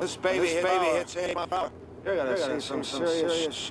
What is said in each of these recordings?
This baby hits him up. You're gonna see some serious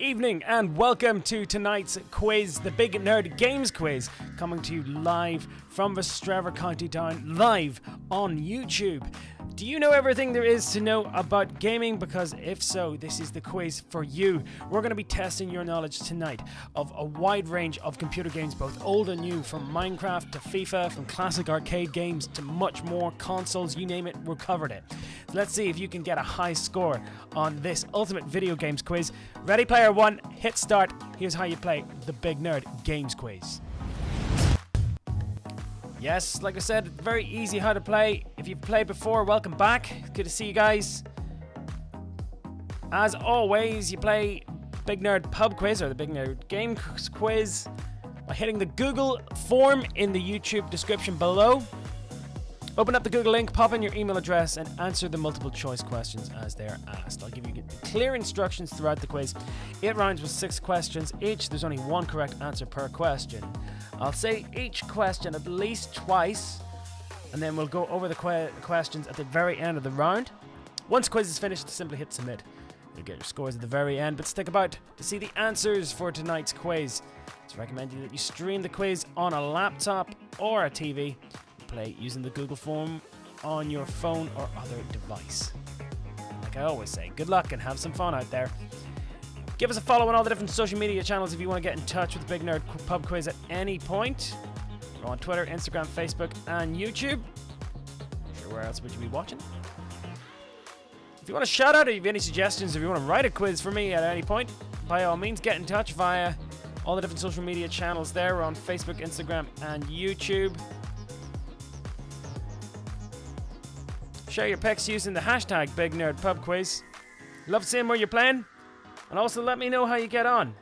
evening and welcome to tonight's quiz, the Big Nerd Games Quiz, coming to you live from the Strevor County Town, live on YouTube. Do you know everything there is to know about gaming? Because if so, this is the quiz for you. We're going to be testing your knowledge tonight of a wide range of computer games, both old and new, from Minecraft to FIFA, from classic arcade games to much more, consoles, you name it, we've covered it. Let's see if you can get a high score on this ultimate video games quiz. Ready, player one, hit start. Here's how you play the Big Nerd Games Quiz. Yes, like I said, very easy how to play. If you've played before, welcome back. Good to see you guys. As always, you play Big Nerd Pub Quiz or the Big Nerd Game Quiz by hitting the Google form in the YouTube description below. Open up the Google link, pop in your email address, and answer the multiple choice questions as they're asked. I'll give you clear instructions throughout the quiz. 8 rounds with 6 questions each. There's only one correct answer per question. I'll say each question at least twice, and then we'll go over the questions at the very end of the round. Once the quiz is finished, simply hit submit. You'll get your scores at the very end, but stick about to see the answers for tonight's quiz. It's recommended that you stream the quiz on a laptop or a TV. Play using the Google form on your phone or other device. Like I always say, good luck and have some fun out there. Give us a follow on all the different social media channels if you want to get in touch with the Big Nerd Pub Quiz at any point. We're on Twitter, Instagram, Facebook, and YouTube. Sure, where else would you be watching? If you want a shout out or you have any suggestions, if you want to write a quiz for me at any point, by all means get in touch via all the different social media channels there. We're on Facebook, Instagram, and YouTube. Share your picks using the hashtag BigNerdPubQuiz. Love seeing where you're playing. And also let me know how you get on.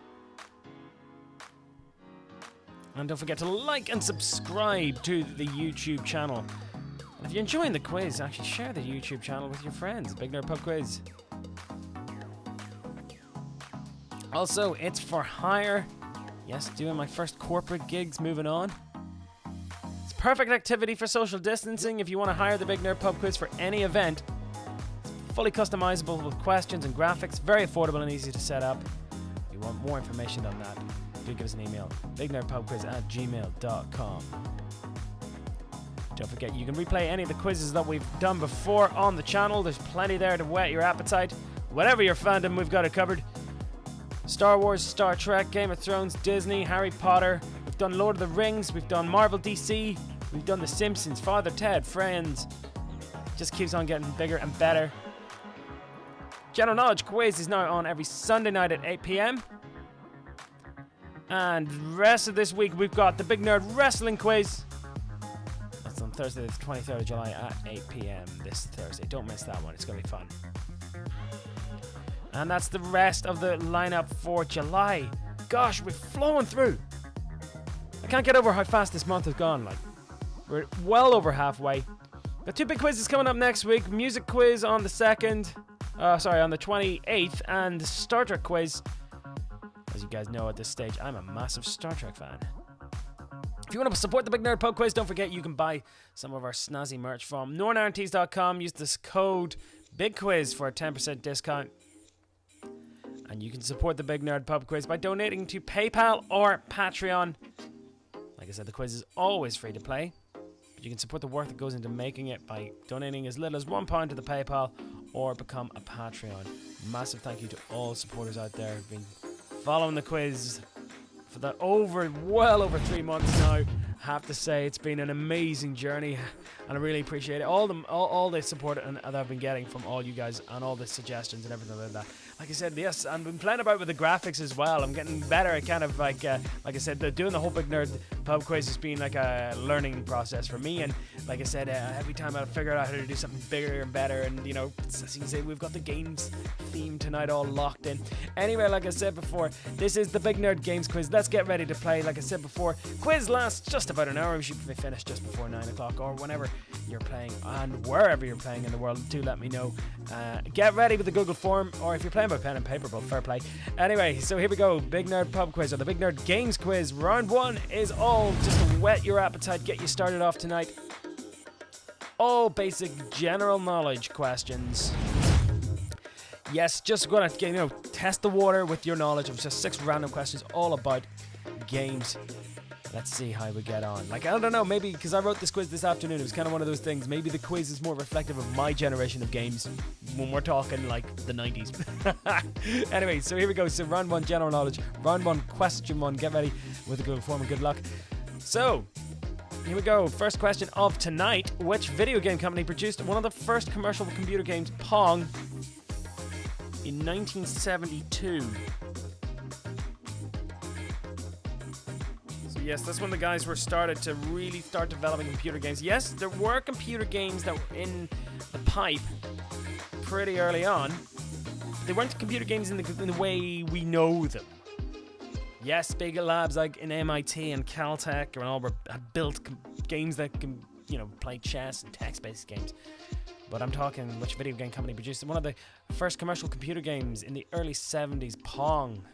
And don't forget to like and subscribe to the YouTube channel. And if you're enjoying the quiz, actually share the YouTube channel with your friends. Big Nerd Pub Quiz. Also, it's for hire. Yes, doing my first corporate gigs, moving on. Perfect activity for social distancing if you want to hire the Big Nerd Pub Quiz for any event. It's fully customizable with questions and graphics, very affordable and easy to set up. If you want more information on that, do give us an email, bignerdpubquiz@gmail.com. Don't forget, you can replay any of the quizzes that we've done before on the channel. There's plenty there to whet your appetite. Whatever your fandom, we've got it covered. Star Wars, Star Trek, Game of Thrones, Disney, Harry Potter. We've done Lord of the Rings, we've done Marvel, DC, we've done The Simpsons, Father Ted, Friends. Just keeps on getting bigger and better. General Knowledge Quiz is now on every Sunday night at 8 p.m. And the rest of this week we've got the Big Nerd Wrestling Quiz. That's on Thursday the 23rd of July at 8 p.m. this Thursday. Don't miss that one, it's going to be fun. And that's the rest of the lineup for July. Gosh, we're flowing through. I can't get over how fast this month has gone. Like, we're well over halfway. Got 2 big quizzes coming up next week. Music quiz on the 28th, and the Star Trek quiz. As you guys know at this stage, I'm a massive Star Trek fan. If you want to support the Big Nerd Pub Quiz, don't forget you can buy some of our snazzy merch from northerntees.com. Use this code BIGQUIZ for a 10% discount. And you can support the Big Nerd Pub Quiz by donating to PayPal or Patreon. Like I said, the quiz is always free to play. But you can support the work that goes into making it by donating as little as £1 to the PayPal or become a Patreon. Massive thank you to all supporters out there who've been following the quiz for well over 3 months now. I have to say it's been an amazing journey, and I really appreciate it. All the support that I've been getting from all you guys and all the suggestions and everything like that. Like I said, yes, I've been playing about with the graphics as well. I'm getting better at kind of like I said, doing the whole Big Nerd Pub Quiz has been like a learning process for me. And like I said, every time I figure out how to do something bigger and better, and you know, as you can say, we've got the games theme tonight all locked in. Anyway, like I said before, this is the Big Nerd Games Quiz. Let's get ready to play. Like I said before, quiz lasts just about an hour. We should be finished just before 9 o'clock or whenever you're playing and wherever you're playing in the world. Do let me know. Get ready with the Google form, or if you're playing by pen and paper, but fair play. Anyway, so here we go. Big Nerd Pub Quiz, or the Big Nerd Games Quiz. Round 1 is all just to whet your appetite, get you started off tonight. All basic general knowledge questions. Yes, just gonna test the water with your knowledge of just 6 random questions all about games. Let's see how we get on. Like, I don't know, maybe because I wrote this quiz this afternoon, it was kind of one of those things. Maybe the quiz is more reflective of my generation of games when we're talking like the 90s. Anyway, so here we go. So round 1, general knowledge. Round 1, question 1. Get ready with a good form and good luck. So, here we go. First question of tonight. Which video game company produced one of the first commercial computer games, Pong, in 1972? Yes, that's when the guys were started to really start developing computer games. Yes, there were computer games that were in the pipe pretty early on. They weren't computer games in the way we know them. Yes, big labs like in MIT and Caltech and all have built games that can, play chess and text-based games. But I'm talking which video game company produced one of the first commercial computer games in the early 70s, Pong.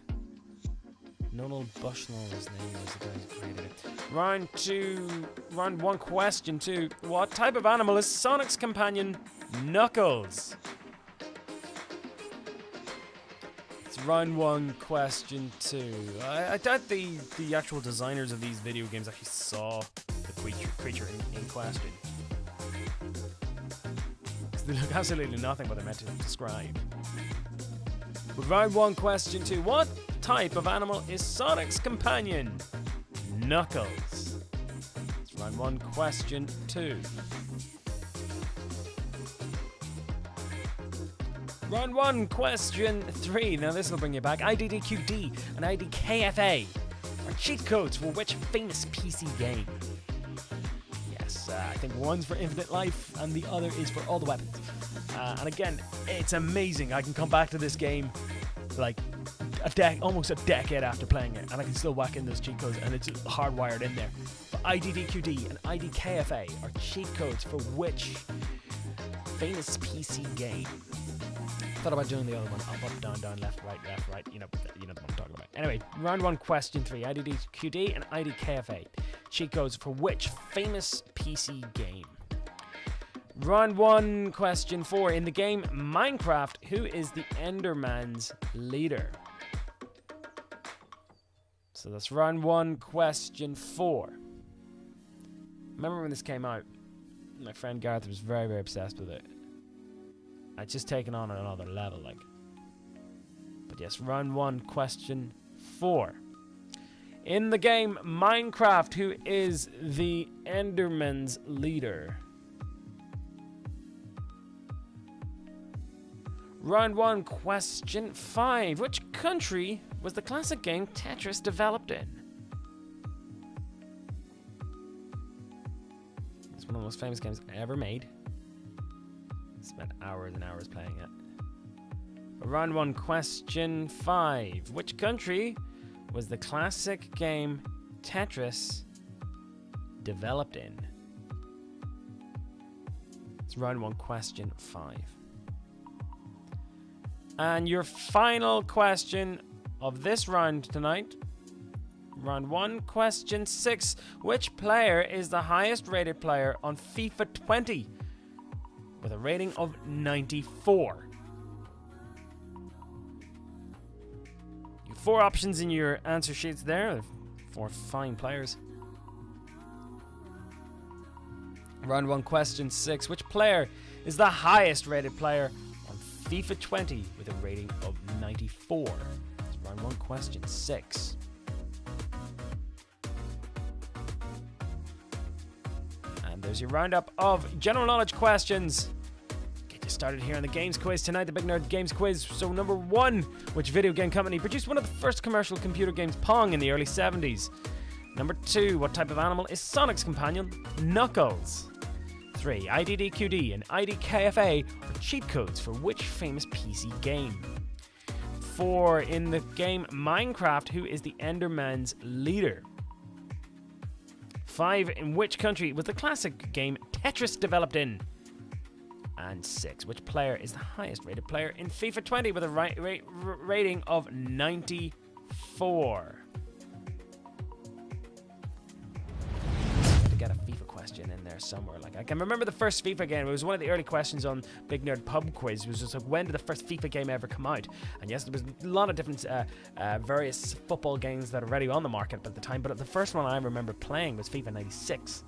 Donald Bushnell's name was the guy who created it. Round 1, question 2. What type of animal is Sonic's companion, Knuckles? It's round 1, question 2. I doubt the actual designers of these video games actually saw the creature in question. Because they look absolutely nothing what they're meant to describe. But round 1, question 2. What type of animal is Sonic's companion, Knuckles? It's round 1, question 2. Round 1, question 3. Now this will bring you back. IDDQD and IDKFA are cheat codes for which famous PC game? Yes, I think one's for Infinite Life and the other is for all the weapons. And again, it's amazing. I can come back to this game like almost a decade after playing it, and I can still whack in those cheat codes, and it's hardwired in there. But IDDQD and IDKFA are cheat codes for which famous PC game? Thought about doing the other one. Up, down, down, left, right. You know what I'm talking about. Anyway, round 1, question 3. IDDQD and IDKFA. Cheat codes for which famous PC game? Round 1, question 4. In the game Minecraft, who is the Enderman's leader? So that's round 1, question 4. Remember when this came out? My friend Gareth was very, very obsessed with it. I'd just taken on another level, like. But yes, round 1, question 4. In the game Minecraft, who is the Enderman's leader? Round 1, question 5. Which country was the classic game Tetris developed in? It's one of the most famous games ever made. Spent hours and hours playing it. Round 1, question 5. Which country was the classic game Tetris developed in? It's round 1, question 5. And your final question of this round tonight, round 1, question 6. Which player is the highest rated player on FIFA 20 with a rating of 94? You have 4 options in your answer sheets there. 4 fine players. Round 1, question 6. Which player is the highest rated player on FIFA 20 with a rating of 94? It's round 1, question 6. And there's your roundup of general knowledge questions. Get you started here on the games quiz tonight, the Big Nerd Games Quiz. So number 1, which video game company produced one of the first commercial computer games, Pong, in the early 70s? Number 2, what type of animal is Sonic's companion, Knuckles? 3, IDDQD and IDKFA are cheat codes for which famous PC game? 4, in the game Minecraft, who is the Enderman's leader? 5, in which country was the classic game Tetris developed in? And 6, which player is the highest rated player in FIFA 20 with a rating of 94? To get a FIFA question in there somewhere. Like, I can remember the first FIFA game. It was one of the early questions on Big Nerd Pub Quiz. It was just like, when did the first FIFA game ever come out? And yes, there was a lot of different various football games that are already on the market at the time, but the first one I remember playing was FIFA 96.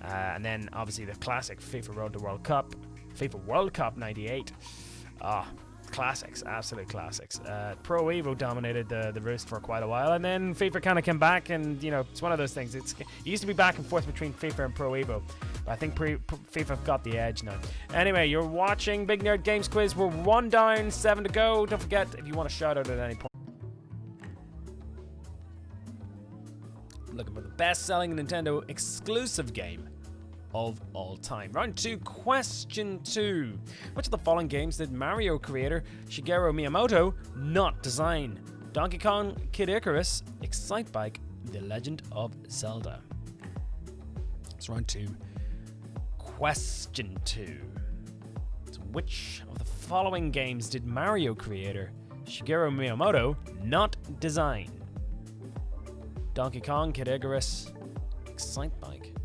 And then, obviously, the classic FIFA Road to World Cup, FIFA World Cup 98. Classics, absolute classics. Pro Evo dominated the roost for quite a while, and then FIFA kind of came back, and you know, it's one of those things. It used to be back and forth between FIFA and Pro Evo, but I think FIFA got the edge now. Anyway, you're watching Big Nerd Games Quiz. We're 1 down, 7 to go. Don't forget, if you want to shout out at any point. Looking for the best-selling Nintendo exclusive game of all time. Round 2, question 2. Which of the following games did Mario creator Shigeru Miyamoto not design? Donkey Kong, Kid Icarus, Excitebike, The Legend of Zelda. It's round 2, question 2. So which of the following games did Mario creator Shigeru Miyamoto not design? Donkey Kong, Kid Icarus, Excitebike,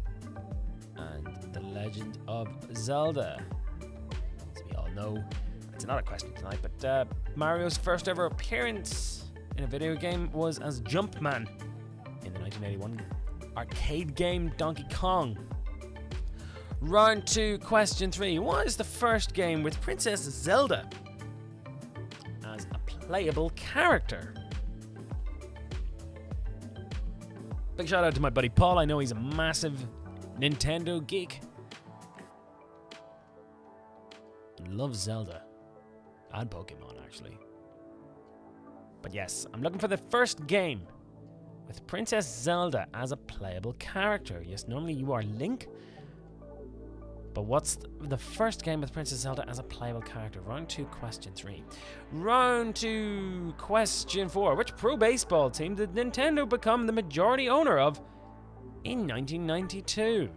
The Legend of Zelda. As we all know, it's not a question tonight, but Mario's first ever appearance in a video game was as Jumpman in the 1981 arcade game Donkey Kong. Round 2, question 3. What is the first game with Princess Zelda as a playable character? Big shout out to my buddy Paul. I know he's a massive Nintendo geek. Loves Zelda. And Pokemon, actually. But yes, I'm looking for the first game with Princess Zelda as a playable character. Yes, normally you are Link. But what's the first game with Princess Zelda as a playable character? Round 2, question 3. Round 2, question 4. Which pro baseball team did Nintendo become the majority owner of in 1992?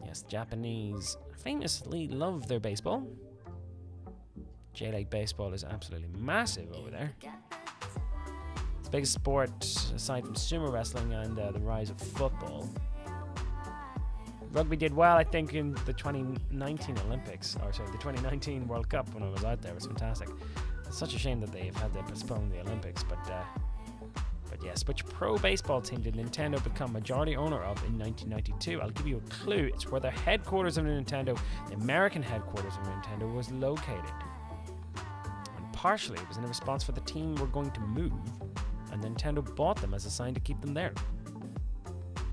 Yes, Japanese famously love their baseball. J-League Baseball is absolutely massive over there. It's the biggest sport aside from sumo wrestling and the rise of football. Rugby did well, I think, in the 2019 Olympics, or sorry, the 2019 World Cup when I was out there. It was fantastic. It's such a shame that they've had to postpone the Olympics, but yes, which pro baseball team did Nintendo become majority owner of in 1992? I'll give you a clue. It's where the headquarters of Nintendo, the American headquarters of Nintendo, was located. And partially it was in response for the team were going to move, and Nintendo bought them as a sign to keep them there.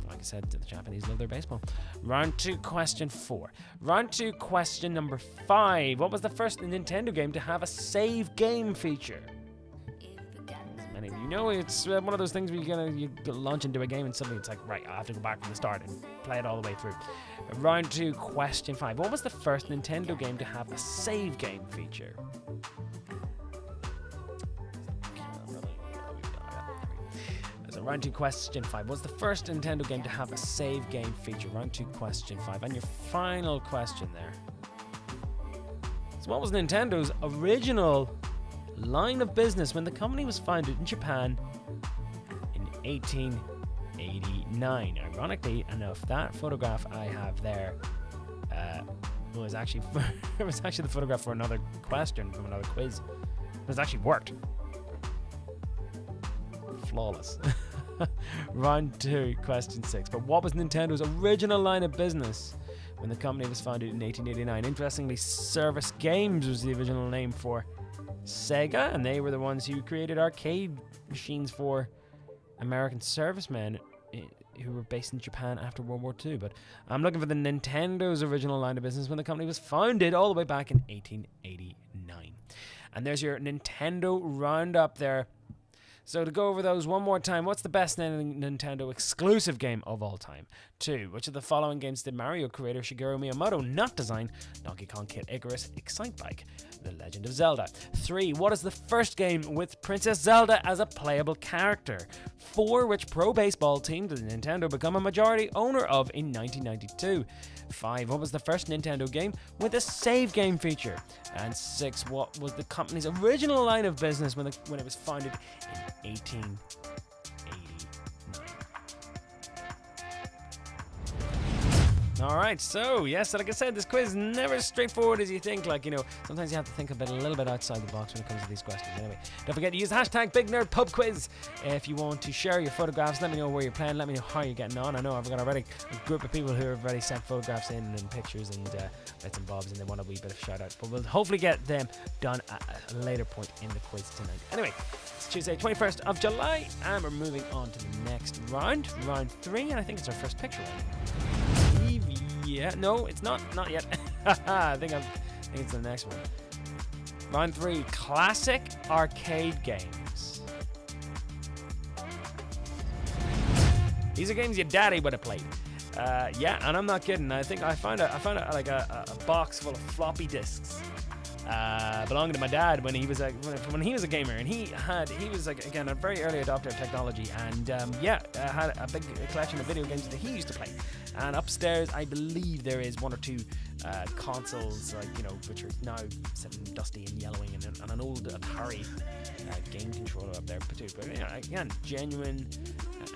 Like I said, the Japanese love their baseball. Round 2, question 4. Round 2, question number 5. What was the first Nintendo game to have a save game feature? Many of you know, it's one of those things where you launch into a game and suddenly it's like, right, I have to go back from the start and play it all the way through. Round 2, question 5. What was the first Nintendo game to have a save game feature? So round 2, question 5. What's the first Nintendo game to have a save game feature? Round 2, question 5. And your final question there. So what was Nintendo's original line of business when the company was founded in Japan in 1889? Ironically enough, that photograph I have there was actually it was actually the photograph for another question from another quiz. It was actually worked. Flawless. Round 2, question 6. But what was Nintendo's original line of business when the company was founded in 1889? Interestingly, Service Games was the original name for Sega, and they were the ones who created arcade machines for American servicemen who were based in Japan after World War II. But I'm looking for the Nintendo's original line of business when the company was founded all the way back in 1889. And there's your Nintendo roundup there. So to go over those one more time, what's the best Nintendo exclusive game of all time? 2, which of the following games did Mario creator Shigeru Miyamoto not design? Donkey Kong, Kid Icarus, Excitebike, The Legend of Zelda. 3, what is the first game with Princess Zelda as a playable character? 4, which pro baseball team did Nintendo become a majority owner of in 1992? 5, what was the first Nintendo game with a save game feature? And 6, what was the company's original line of business when it was founded in 1889? Alright, so yes, like I said, this quiz is never as straightforward as you think. Like, you know, sometimes you have to think a little bit outside the box when it comes to these questions. Anyway, don't forget to use the hashtag BigNerdPubQuiz if you want to share your photographs. Let me know where you're playing, let me know how you're getting on. I know I've got already a group of people who have already sent photographs in and pictures and bits and bobs, and they want a wee bit of shout out. But we'll hopefully get them done at a later point in the quiz tonight. Anyway, it's Tuesday, 21st of July, and we're moving on to the next round, round 3, and I think it's our first picture round. Yeah, no, it's not yet. I think it's the next one. Round 3, classic arcade games. These are games your daddy would have played. Yeah, and I'm not kidding. I think I found a box full of floppy disks. Belonging to my dad when he was a gamer, and he was like, again, a very early adopter of technology, and had a big collection of video games that he used to play. And upstairs, I believe there is 1 or 2 consoles, like, you know, which are now sitting dusty and yellowing, and an old Atari game controller up there too. But yeah, again, genuine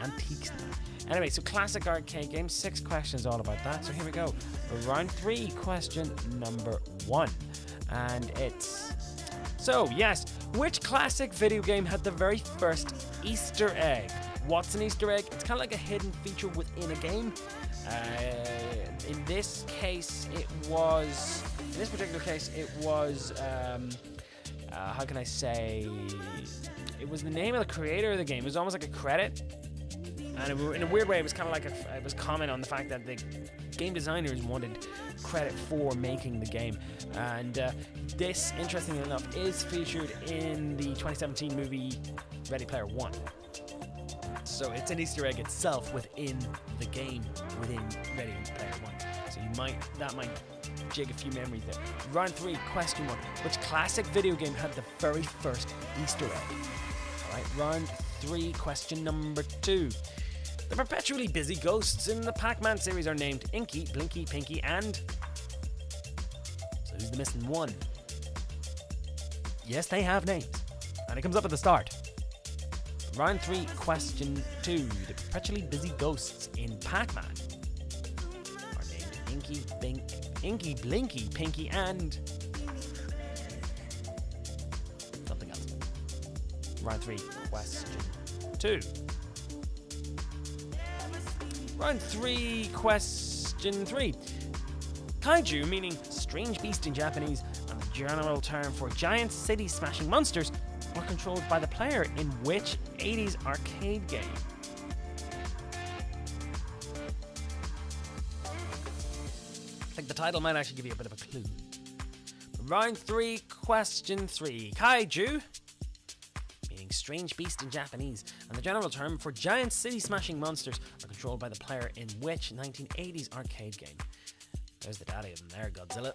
antiques now. Anyway, so classic arcade games, 6 questions all about that. So here we go. Round 3, question number 1. And it's... So, yes, which classic video game had the very first Easter egg? What's an Easter egg? It's kind of like a hidden feature within a game. In this case, it was... In this particular case, it was... how can I say... It was the name of the creator of the game. It was almost like a credit. And in a weird way, it was kind of like it was comment on the fact that the game designers wanted credit for making the game. And this, interestingly enough, is featured in the 2017 movie Ready Player One. So it's an Easter egg itself within the game, within Ready Player One. So that might jig a few memories there. Round 3, question 1. Which classic video game had the very first Easter egg? Alright, round 3, question number 2. The perpetually busy ghosts in the Pac-Man series are named Inky, Blinky, Pinky, and... So who's the missing one? Yes, they have names. And it comes up at the start. Round 3, question 2. The perpetually busy ghosts in Pac-Man are named Inky, Blinky, Pinky, and... something else. Round 3, question 2. Round 3, question 3. Kaiju, meaning strange beast in Japanese, and the general term for giant city-smashing monsters, are controlled by the player in which 80s arcade game? I think the title might actually give you a bit of a clue. Round 3, question 3. Kaiju, meaning strange beast in Japanese, and the general term for giant city-smashing monsters, are controlled by the player in which 1980s arcade game? There's the daddy of them there, Godzilla.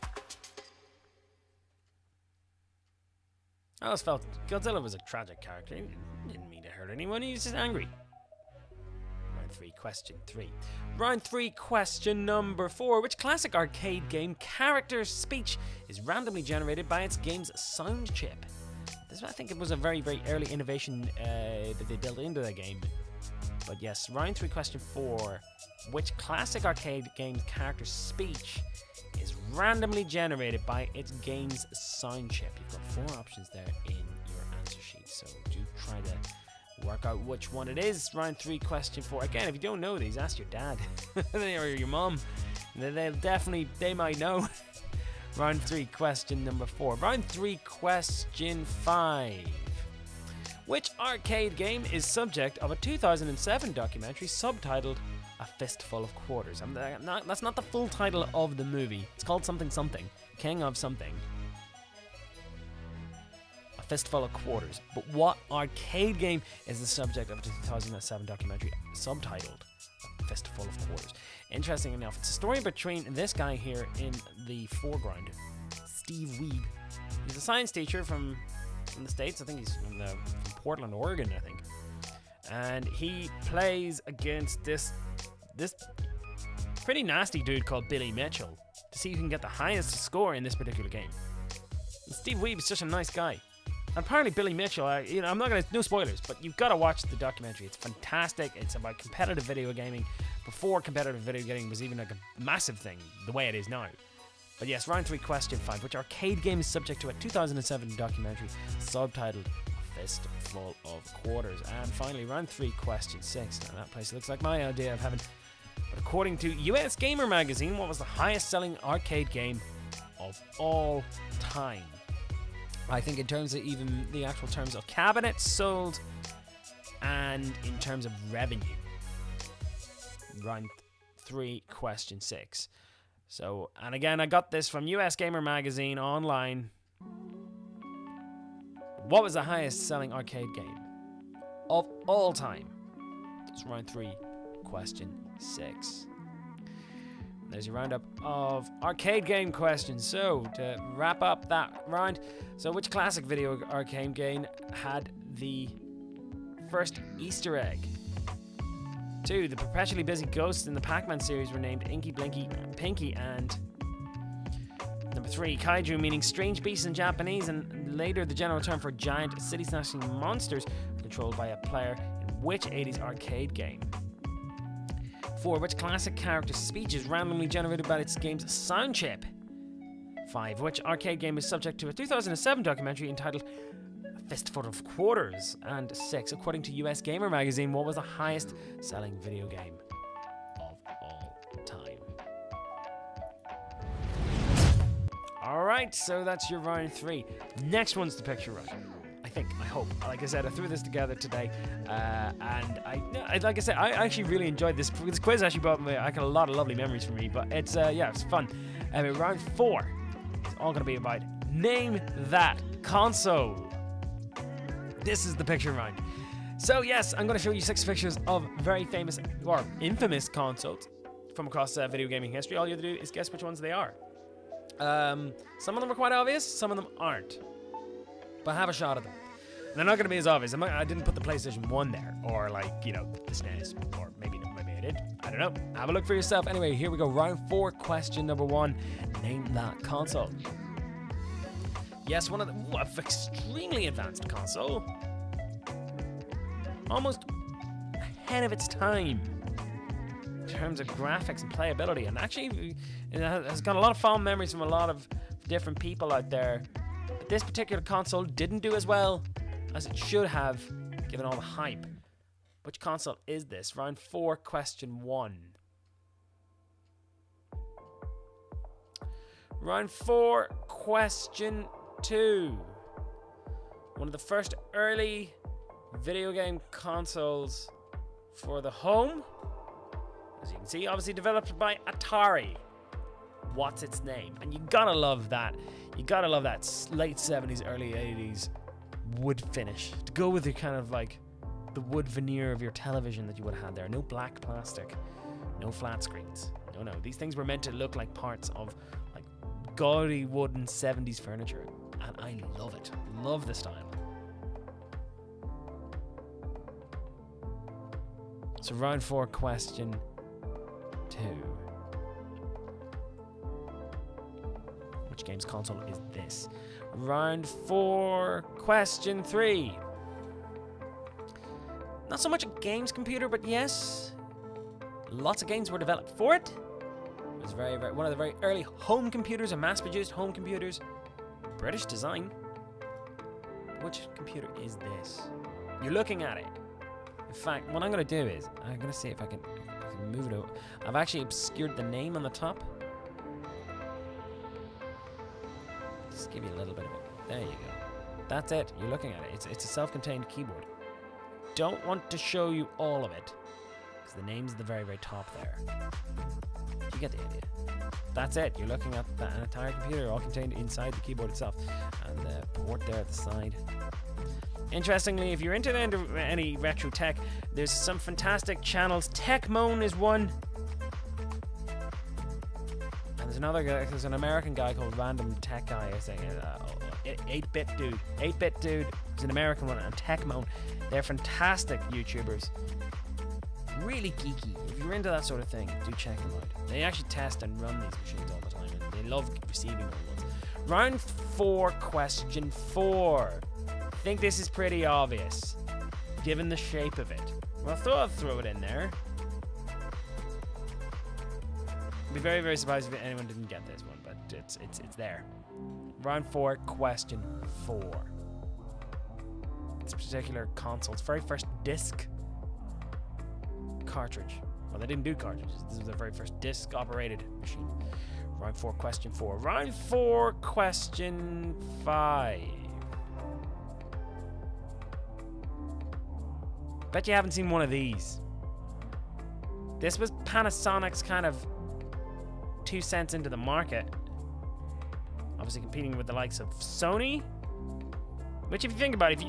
I always felt Godzilla was a tragic character. He didn't mean to hurt anyone, he was just angry. Round 3, question 3. Round 3, question number 4. Which classic arcade game character's speech is randomly generated by its game's sound chip? This, I think, it was a very, very early innovation that they built into the game. But yes, round 3, question 4. Which classic arcade game character's speech is randomly generated by its game's sound chip? You've got 4 options there in your answer sheet, so do try to work out which one it is. Round 3, question 4. Again, if you don't know these, ask your dad or your mom. They might know. Round 3, question number 4. Round 3, question 5. Which arcade game is subject of a 2007 documentary subtitled A Fistful of Quarters? That's not the full title of the movie. It's called something something. King of something. A Fistful of Quarters. But what arcade game is the subject of a 2007 documentary subtitled A Fistful of Quarters? Interesting enough, it's a story between this guy here in the foreground, Steve Weeb. He's a science teacher from the States. I think he's from Portland, Oregon, I think. And he plays against this pretty nasty dude called Billy Mitchell to see who can get the highest score in this particular game. And Steve Weeb is such a nice guy. And apparently Billy Mitchell, I'm not gonna, no spoilers, but you've got to watch the documentary. It's fantastic. It's about competitive video gaming, before competitive video gaming was even like a massive thing, the way it is now. But yes, round 3, question 5. Which arcade game is subject to a 2007 documentary subtitled A Fistful of Quarters? And finally, round 3, question 6. Now that place looks like my idea of heaven. But according to US Gamer Magazine, what was the highest selling arcade game of all time? I think in terms of even the actual terms of cabinets sold and in terms of revenue. Round 3, question 6. So, and again, I got this from US Gamer Magazine online. What was the highest selling arcade game of all time? It's round 3, question 6. There's your roundup of arcade game questions. So, to wrap up that round, so which classic video arcade game had the first Easter egg? 2. The perpetually busy ghosts in the Pac-Man series were named Inky, Blinky, Pinky, and number 3. Kaiju, meaning strange beasts in Japanese, and later the general term for giant city-smashing monsters, were controlled by a player in which 80s arcade game? 4. Which classic character's speech is randomly generated by its game's sound chip? 5. Which arcade game is subject to a 2007 documentary entitled Fistful of Quarters? And 6. According to US Gamer Magazine, what was the highest selling video game of all time? Alright, so that's your round 3. Next one's the picture round. I hope. Like I said, I threw this together today, and I like I said, I actually really enjoyed this. This quiz actually brought me, I got a lot of lovely memories for me, but it's it's fun. Round 4 is all going to be about name that console. This is the picture round. So yes, I'm going to show you 6 pictures of very famous or infamous consoles from across video gaming history. All you have to do is guess which ones they are. Some of them are quite obvious, some of them aren't, but have a shot at them. They're not going to be as obvious. I didn't put the PlayStation 1 there, or like, the SNES, or maybe I did. I don't know. Have a look for yourself. Anyway, here we go. Round 4, question number 1. Name that console. Yes, one of the extremely advanced console. Almost ahead of its time in terms of graphics and playability, and actually it has got a lot of fond memories from a lot of different people out there. But this particular console didn't do as well as it should have, given all the hype. Which console is this? Round 4, question 1. Round 4, question 2. One of the first early video game consoles for the home. As you can see, obviously developed by Atari. What's its name? And you gotta love that. You gotta love that late 70s, early 80s wood finish to go with your kind of like the wood veneer of your television that you would have had there. No black plastic, no flat screens. No. These things were meant to look like parts of like gaudy wooden 70s furniture, and I love it. Love the style. So round 4, question 2. Which game's console is this? Round 4, question 3. Not so much a games computer, but yes, lots of games were developed for it. It was one of the very early home computers, and mass-produced home computers. British design. Which computer is this? You're looking at it. In fact, what I'm going to do is, I'm going to see if I can move it over. I've actually obscured the name on the top. Just give you a little bit of it. There you go. That's it. You're looking at it. It's a self-contained keyboard. Don't want to show you all of it, because the name's at the very, very top there. You get the idea. That's it. You're looking at an entire computer all contained inside the keyboard itself. And the port there at the side. Interestingly, if you're into any retro tech, there's some fantastic channels. Techmoan is one. And there's another guy, there's an American guy called Random Tech Guy, I think. 8-Bit Dude. 8-Bit Dude is an American one, and Techmoan. They're fantastic YouTubers. Really geeky. If you're into that sort of thing, do check them out. They actually test and run these machines all the time, and they love receiving old ones. Round 4, question 4. I think this is pretty obvious, given the shape of it. Well, I'll throw it in there. be very, very surprised if anyone didn't get this one, but it's there. Round 4, question 4. It's a particular console's very first disc cartridge. Well, they didn't do cartridges. This was their very first disc-operated machine. Round 4, question 4. Round 4, question 5. Bet you haven't seen one of these. This was Panasonic's kind of 2 cents into the market. Obviously competing with the likes of Sony. Which, if you think about it,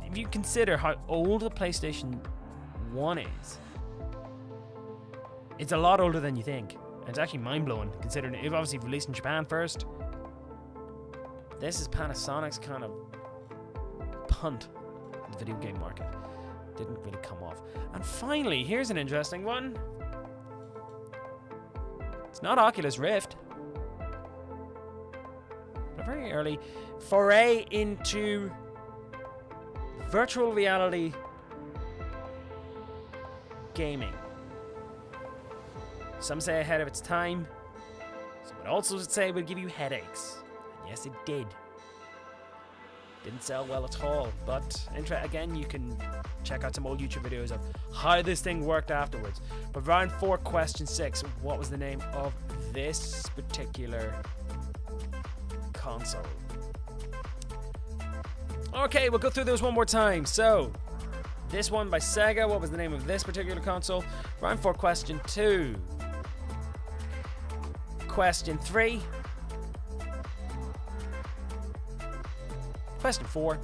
if you consider how old the PlayStation 1 is, it's a lot older than you think. And it's actually mind-blowing, considering it obviously released in Japan first. This is Panasonic's kind of punt in the video game market. Didn't really come off. And finally, here's an interesting one. It's not Oculus Rift. But a very early foray into virtual reality gaming. Some say ahead of its time. Some would also say it would give you headaches. And yes, it did. Didn't sell well at all. But again, you can check out some old YouTube videos of how this thing worked afterwards. But round 4, question 6. What was the name of this particular console? Okay, we'll go through those one more time. So, this one by Sega. What was the name of this particular console? Round 4, question 2. Question 3. Question 4.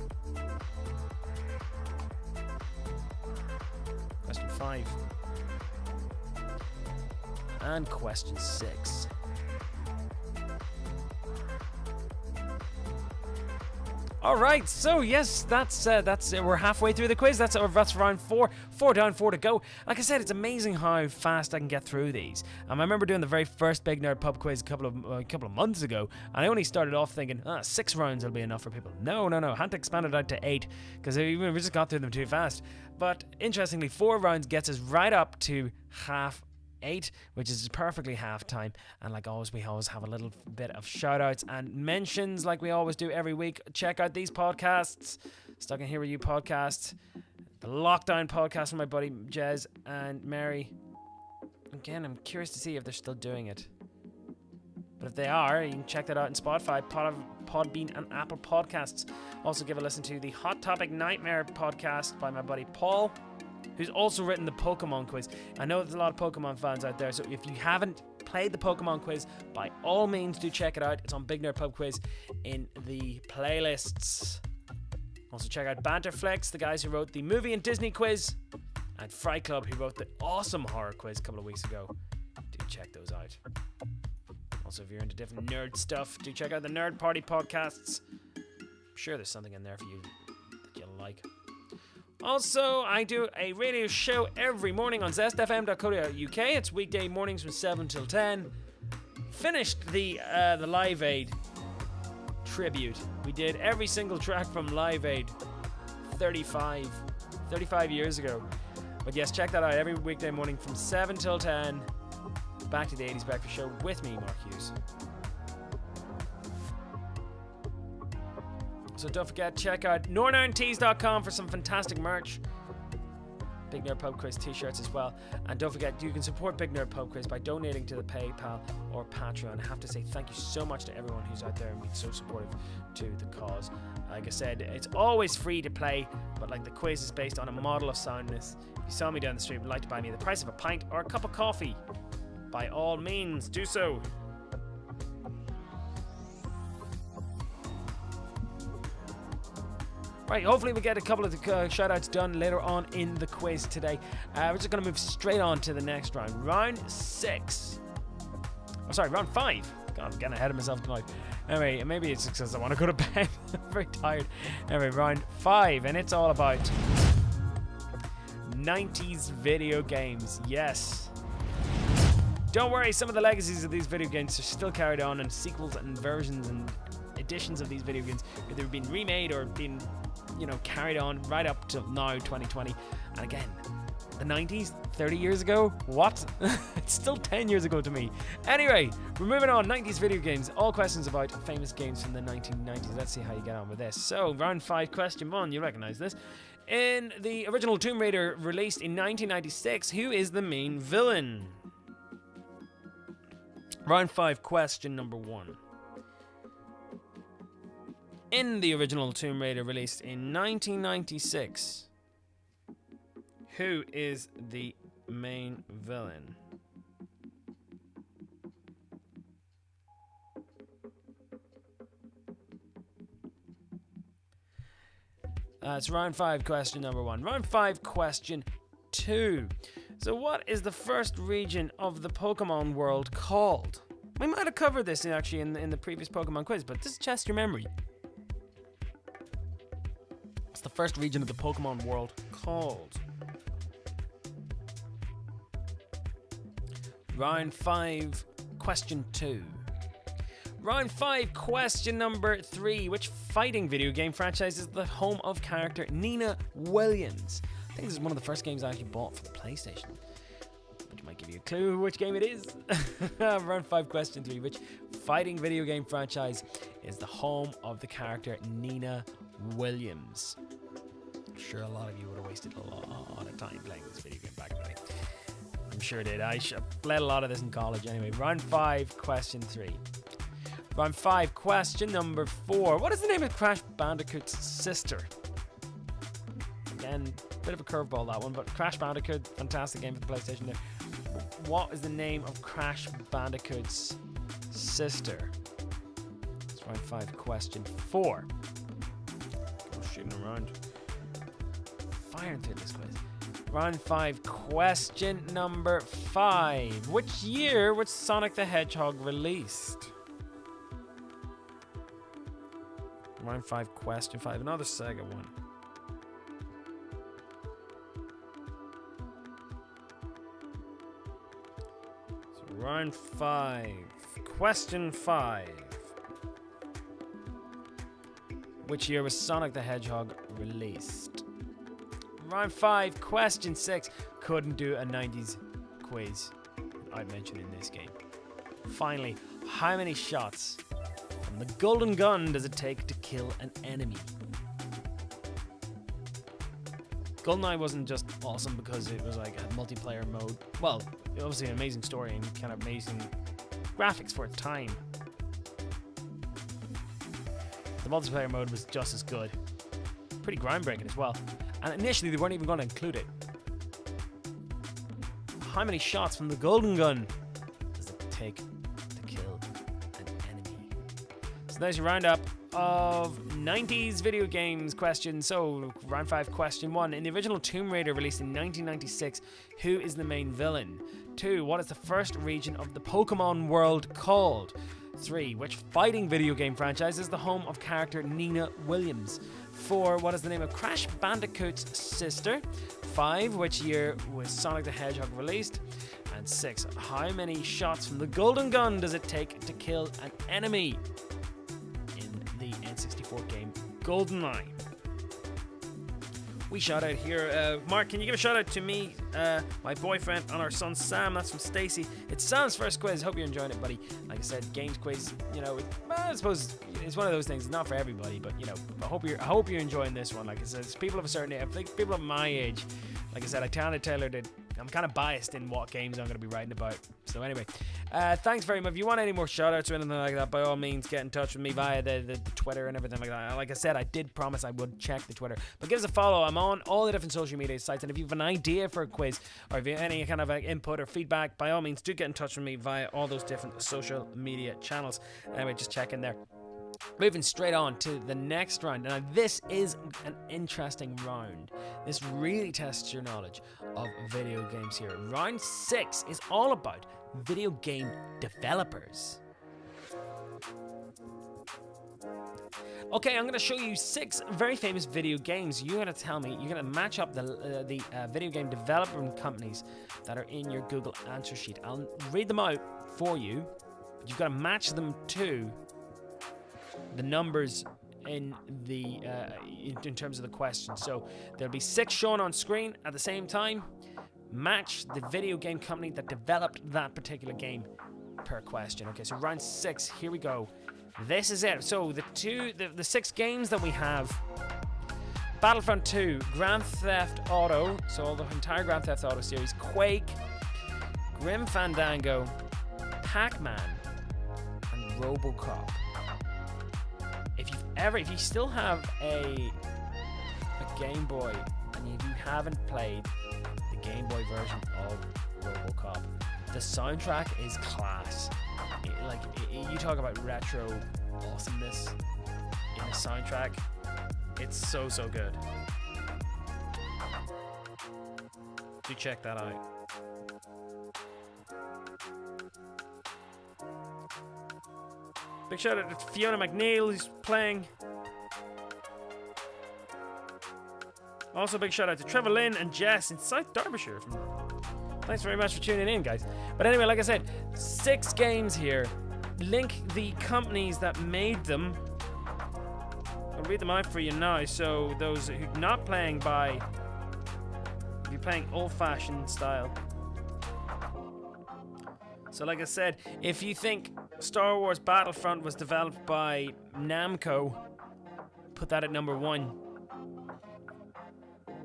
Question 5. And question 6. All right, so yes, that's we're halfway through the quiz. That's round 4. 4 down, 4 to go. Like I said, it's amazing how fast I can get through these. I remember doing the very first Big Nerd Pub Quiz a couple of months ago, and I only started off thinking 6 rounds will be enough for people. No, I had to expand it out to 8 because we just got through them too fast. But interestingly, 4 rounds gets us right up to half 8, which is perfectly half time. And like always, we always have a little bit of shout outs and mentions like we always do every week. Check out these podcasts: Stuck in Here With You podcast, the Lockdown podcast with my buddy Jez and Mary. Again, I'm curious to see if they're still doing it, but if they are, you can check that out in Spotify, Podbean and Apple Podcasts. Also give a listen to the Hot Topic Nightmare podcast by my buddy Paul, who's also written the Pokemon quiz. I know there's a lot of Pokemon fans out there, so if you haven't played the Pokemon quiz, by all means do check it out. It's on Big Nerd Pub Quiz in the playlists. Also check out Banterflex, the guys who wrote the movie and Disney quiz, and Fright Club, who wrote the awesome horror quiz a couple of weeks ago. Do check those out. Also, if you're into different nerd stuff, do check out the Nerd Party podcasts. I'm sure there's something in there for you that you'll like. Also, I do a radio show every morning on zestfm.co.uk. It's weekday mornings from 7 till 10. Finished the Live Aid tribute. We did every single track from Live Aid 35 years ago. But yes, check that out every weekday morning from 7 till 10. Back to the 80s Breakfast Show with me, Mark Hughes. So don't forget, check out nornarntees.com for some fantastic merch. Big Nerd Pub Quiz t-shirts as well. And don't forget, you can support Big Nerd Pub Quiz by donating to the PayPal or Patreon. I have to say thank you so much to everyone who's out there and being so supportive to the cause. Like I said, it's always free to play, but like the quiz is based on a model of soundness. If you saw me down the street and would like to buy me the price of a pint or a cup of coffee, by all means, do so. Right, hopefully we get a couple of the shout-outs done later on in the quiz today. We're just going to move straight on to the next round. Round 6. Oh, sorry, round 5. God, I'm getting ahead of myself tonight. Anyway, maybe it's because I want to go to bed. I'm very tired. Anyway, round 5, and it's all about 90s video games. Yes. Don't worry, some of the legacies of these video games are still carried on, and sequels and versions and editions of these video games either been remade or been, carried on right up till now, 2020. And again, The 90s? 30 years ago? What? It's still 10 years ago to me. Anyway, we're moving on. 90s video games. All questions about famous games from the 1990s. Let's see how you get on with this. So, round 5, question 1. You recognize this. In the original Tomb Raider released in 1996, who is the main villain? Round 5, question number 1. In the original Tomb Raider released in 1996, who is the main villain? That's round 5, question number 1. Round 5, question 2. So what is the first region of the Pokemon world called? We might have covered this actually in the previous Pokemon quiz, but just test your memory. What's the first region of the Pokemon world called? Round 5, question 2. Round 5, question number 3. Which fighting video game franchise is the home of character Nina Williams? I think this is one of the first games I actually bought for the PlayStation, which might give you a clue which game it is. Round 5, question 3. Which fighting video game franchise is the home of the character Nina Williams? I'm sure a lot of you would have wasted a lot of time playing this video game back in the day. I'm sure did. I played a lot of this in college anyway. Round 5, question 3. Round 5, question number 4. What is the name of Crash Bandicoot's sister? Again, bit of a curveball that one, but Crash Bandicoot, fantastic game for the PlayStation there. What is the name of Crash Bandicoot's sister? It's round 5, question 4. Oh, shooting around. Firing through this quiz. Round 5, question number 5. Which year was Sonic the Hedgehog released? Round 5, question 5. Another Sega one. So round 5, question 5. Which year was Sonic the Hedgehog released? Round 5, question 6. Couldn't do a 90s quiz I'd mention in this game. Finally, how many shots from the golden gun does it take to kill an enemy? GoldenEye wasn't just awesome because it was like a multiplayer mode. Well, obviously an amazing story and kind of amazing graphics for its time. The multiplayer mode was just as good. Pretty groundbreaking as well. And initially they weren't even going to include it. How many shots from the golden gun does it take to kill an enemy? So there's your roundup of 90s video games questions. So round 5, question 1. In the original Tomb Raider released in 1996, who is the main villain? 2. What is the first region of the Pokemon world called? 3. Which fighting video game franchise is the home of character Nina Williams? 4. What is the name of Crash Bandicoot's sister? 5. Which year was Sonic the Hedgehog released? And 6. How many shots from the golden gun does it take to kill an enemy in the N64 game GoldenEye? We shout out here. Mark, can you give a shout out to me, my boyfriend, and our son Sam? That's from Stacy. It's Sam's first quiz. Hope you're enjoying it, buddy. Like I said, games quiz. You know, I suppose it's one of those things. It's not for everybody, but you know, I hope you're enjoying this one. Like I said, it's people of a certain age. I think people of my age. Like I said, I kind of tailored it. I'm kind of biased in what games I'm going to be writing about. So anyway, thanks very much. If you want any more shout-outs or anything like that, by all means, get in touch with me via the Twitter and everything like that. Like I said, I did promise I would check the Twitter. But give us a follow. I'm on all the different social media sites. And if you have an idea for a quiz or if you have any kind of input or feedback, by all means, do get in touch with me via all those different social media channels. Anyway, just check in there. Moving straight on to the next round. Now, this is an interesting round. This really tests your knowledge of video games here. Round 6 is all about video game developers. Okay, I'm going to show you 6 very famous video games. You're going to tell me, you're going to match up the video game development companies that are in your Google answer sheet. I'll read them out for you, but you've got to match them to the numbers in terms of the question. So there'll be 6 shown on screen at the same time. Match the video game company that developed that particular game per question. Okay, so round 6, here we go. This is it. So the 6 games that we have: Battlefront 2, Grand Theft Auto, so the entire Grand Theft Auto series, Quake, Grim Fandango, Pac-Man, and RoboCop. If you still have a Game Boy and you haven't played the Game Boy version of RoboCop, the soundtrack is class. You talk about retro awesomeness in the soundtrack. It's so good. Do check that out. Big shout out to Fiona McNeil, who's playing. Also, big shout out to Trevor Lynn and Jess in South Derbyshire. Thanks very much for tuning in, guys. But anyway, like I said, 6 games here. Link the companies that made them. I'll read them out for you now. So those who are not playing by, if you're playing old-fashioned style. So like I said, if you think Star Wars Battlefront was developed by Namco, put that at number 1.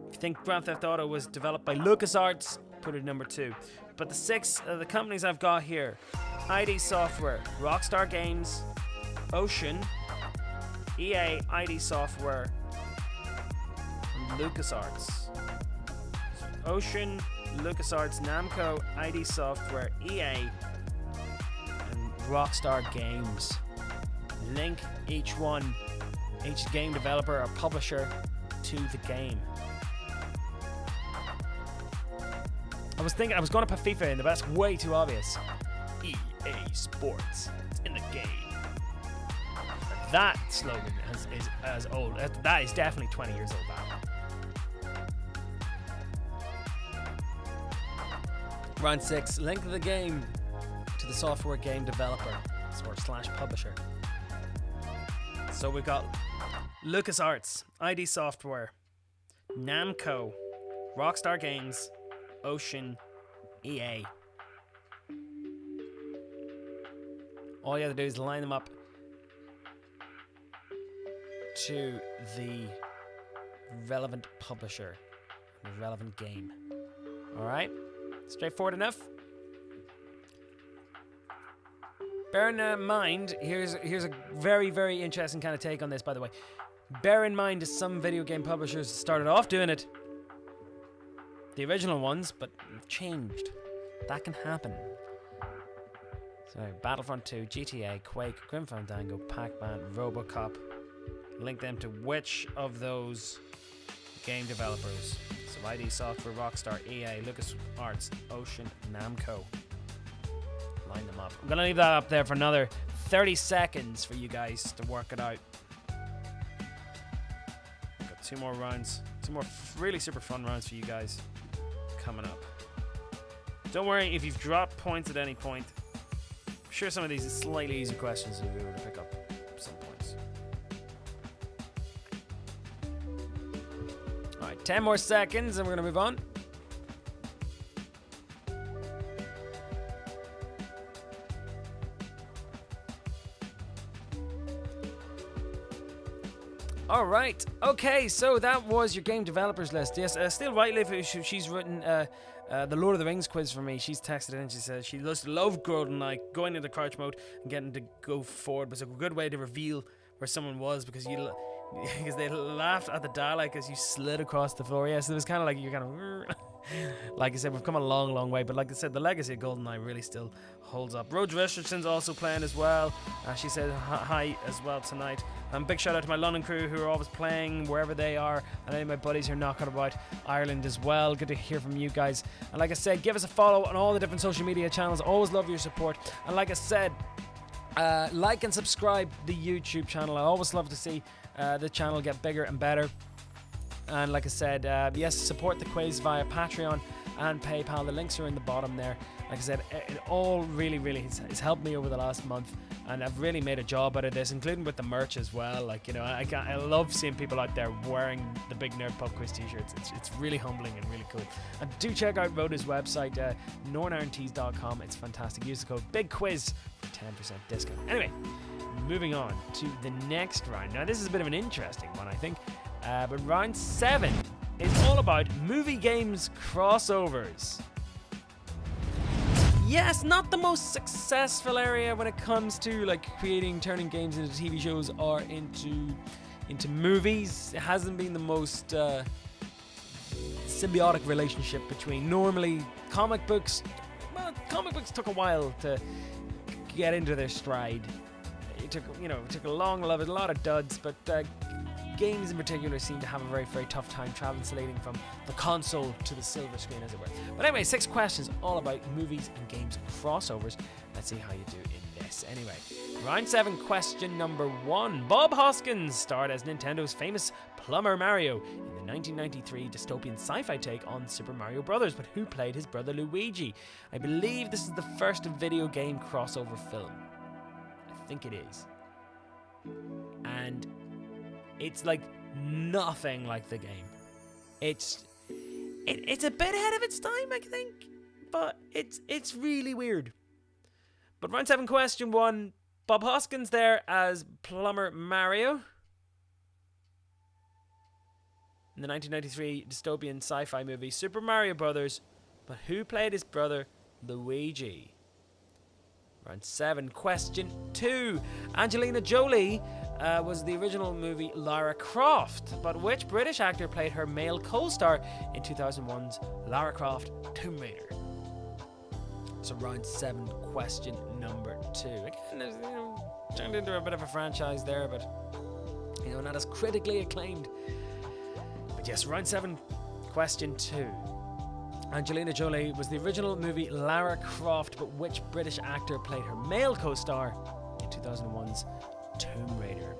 If you think Grand Theft Auto was developed by LucasArts, put it at number 2. But the 6 the companies I've got here: ID Software, Rockstar Games, Ocean, EA, ID Software, and LucasArts. So Ocean, LucasArts, Namco, ID Software, EA, and Rockstar Games. Link each game developer or publisher to the game. I was thinking I was going to put FIFA in, but that's way too obvious. EA Sports, it's in the game. That slogan is as old. That is definitely 20 years old now. Round 6, link the game to the software game developer / publisher. So we've got LucasArts, ID Software, Namco, Rockstar Games, Ocean, EA. All you have to do is line them up to the relevant publisher, the relevant game. Alright? Straightforward enough? Bear in mind, here's a very, very interesting kind of take on this, by the way. Bear in mind that some video game publishers started off doing it, the original ones, but changed. That can happen. So, Battlefront 2, GTA, Quake, Grim Fandango, Pac-Man, RoboCop. Link them to which of those game developers. So, ID Software, Rockstar, EA, LucasArts, Ocean, Namco. Line them up. I'm going to leave that up there for another 30 seconds for you guys to work it out. Got 2 more rounds. 2 more really super fun rounds for you guys coming up. Don't worry if you've dropped points at any point. I'm sure some of these are slightly easier questions and you'll be able to pick up some points. Alright, 10 more seconds and we're going to move on. Alright, okay, so that was your game developers list. Yes, Steel Whiteleaf, she's written the Lord of the Rings quiz for me. She's texted in, she says she loved GoldenEye, going into crouch mode and getting to go forward was a good way to reveal where someone was because they laughed at the dialogue as you slid across the floor. Yes, it was kind of like you're kind of... Like I said, we've come a long, long way, but like I said, the legacy of GoldenEye really still holds up. Rose Richardson's also playing as well. She said hi as well tonight. Big shout out to my London crew who are always playing wherever they are, and any of my buddies who are knocking about Ireland as well. Good to hear from you guys. And like I said, give us a follow on all the different social media channels. Always love your support. And like I said, like and subscribe to the YouTube channel. I always love to see the channel get bigger and better. And like I said, yes, support the quiz via Patreon and PayPal. The links are in the bottom there. Like I said, it all really has helped me over the last month, and I've really made a job out of this, including with the merch as well. Like, you know, I love seeing people out there wearing the Big Nerd Pub Quiz t-shirts. It's really humbling and really cool. And do check out Rhoda's website, northerntees.com. It's fantastic. Use the code BIGQUIZ for 10% discount. Anyway, moving on to the next round. Now, this is a bit of an interesting one, I think. But round 7 is all about movie games crossovers. Yes, not the most successful area when it comes to like turning games into TV shows or into movies. It hasn't been the most symbiotic relationship between normally comic books. Well, comic books took a while to get into their stride. It took a long love, a lot of duds, but games in particular seem to have a very tough time translating from the console to the silver screen, as it were. But anyway, 6 questions all about movies and games crossovers. Let's see how you do in this. Anyway, round 7, question number 1. Bob Hoskins starred as Nintendo's famous plumber Mario in the 1993 dystopian sci-fi take on Super Mario Bros., but who played his brother Luigi? I believe this is the first video game crossover film. I think it is. And it's like nothing like the game. It's a bit ahead of its time, I think, but it's really weird. But round 7, question 1, Bob Hoskins there as plumber Mario in the 1993 dystopian sci-fi movie Super Mario Bros., but who played his brother Luigi? Round 7, question 2. Angelina Jolie was the original movie Lara Croft, but which British actor played her male co-star in 2001's Lara Croft Tomb Raider? So round 7, question number 2. Again, there's, turned into a bit of a franchise there, but not as critically acclaimed. But yes, round 7, question 2. Angelina Jolie was the original movie Lara Croft, but which British actor played her male co-star in 2001's Tomb Raider?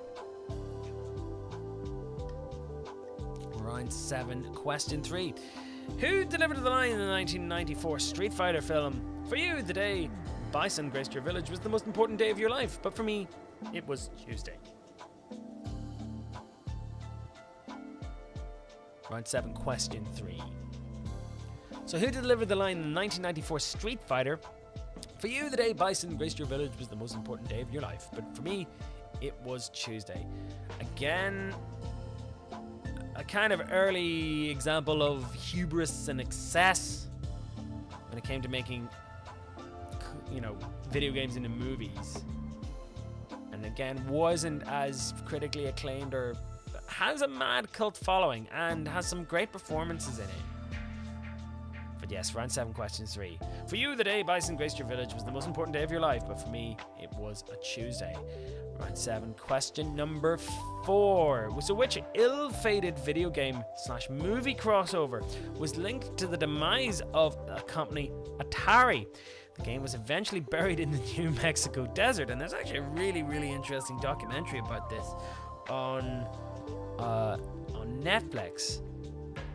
Round 7, question 3. Who delivered the line in the 1994 Street Fighter film? For you, the day bison graced your village was the most important day of your life, but for me, it was Tuesday. Round 7, question 3. So who delivered the line in the 1994 Street Fighter? For you, the day bison graced your village was the most important day of your life, but for me, it was Tuesday. Again, a kind of early example of hubris and excess when it came to making, video games into movies. And again, wasn't as critically acclaimed, or has a mad cult following and has some great performances in it. But yes, round 7, question 3. For you, the day bison graced your village was the most important day of your life, but for me, it was a Tuesday. Round 7, question number 4. So which ill-fated video game / movie crossover was linked to the demise of a company, Atari? The game was eventually buried in the New Mexico desert, and there's actually a really interesting documentary about this on Netflix.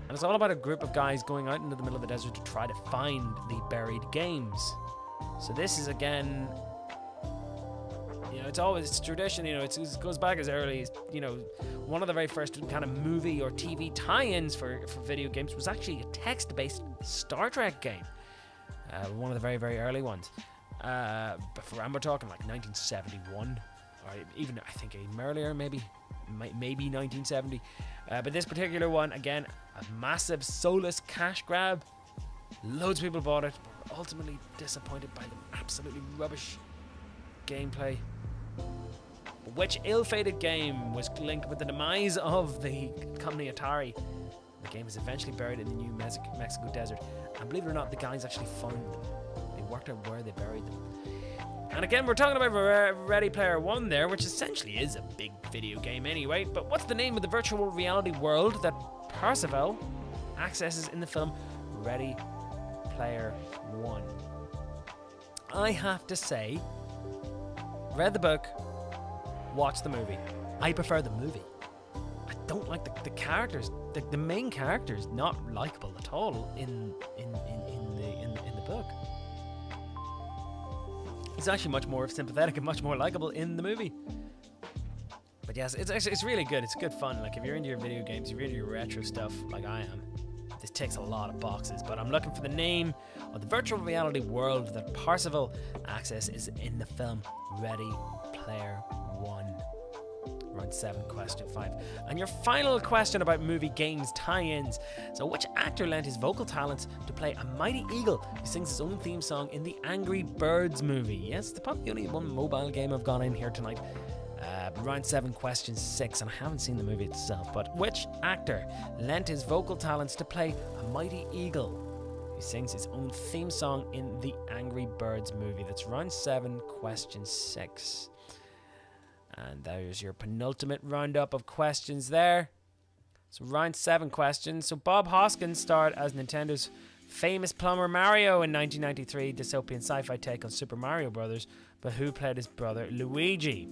And it's all about a group of guys going out into the middle of the desert to try to find the buried games. So this is, again, it's tradition, it goes back as early as, one of the very first kind of movie or TV tie-ins for video games was actually a text-based Star Trek game. One of the very early ones. And we're talking like 1971, or even, I think, even earlier, maybe 1970. But this particular one, again, a massive soulless cash grab. Loads of people bought it, but were ultimately disappointed by the absolutely rubbish gameplay. Which ill-fated game was linked with the demise of the company Atari? The game was eventually buried in the New Mexico desert, and believe it or not, the guys actually found them. They worked out where they buried them. And again, we're talking about Ready Player One there, which essentially is a big video game anyway, but what's the name of the virtual reality world that Percival accesses in the film Ready Player One? I have to say, read the book, watch the movie. I prefer the movie. I don't like the characters. The main character is not likable at all in the book. He's actually much more sympathetic and much more likable in the movie. But yes, it's really good. It's good fun. Like, if you're into your video games, you're into your retro stuff like I am, this ticks a lot of boxes. But I'm looking for the name of the virtual reality world that Parsifal access is in the film Ready Player One. Round 7, question 5. And your final question about movie games tie-ins. So, which actor lent his vocal talents to play a mighty eagle who sings his own theme song in the Angry Birds movie? Yes, it's probably only one mobile game I've gone in here tonight. Round 7, question 6, and I haven't seen the movie itself, but which actor lent his vocal talents to play a mighty eagle who sings his own theme song in the Angry Birds movie? That's round 7, question 6. And there's your penultimate roundup of questions there. So round 7 questions. So Bob Hoskins starred as Nintendo's famous plumber Mario in 1993 dystopian sci-fi take on Super Mario Bros., but who played his brother Luigi?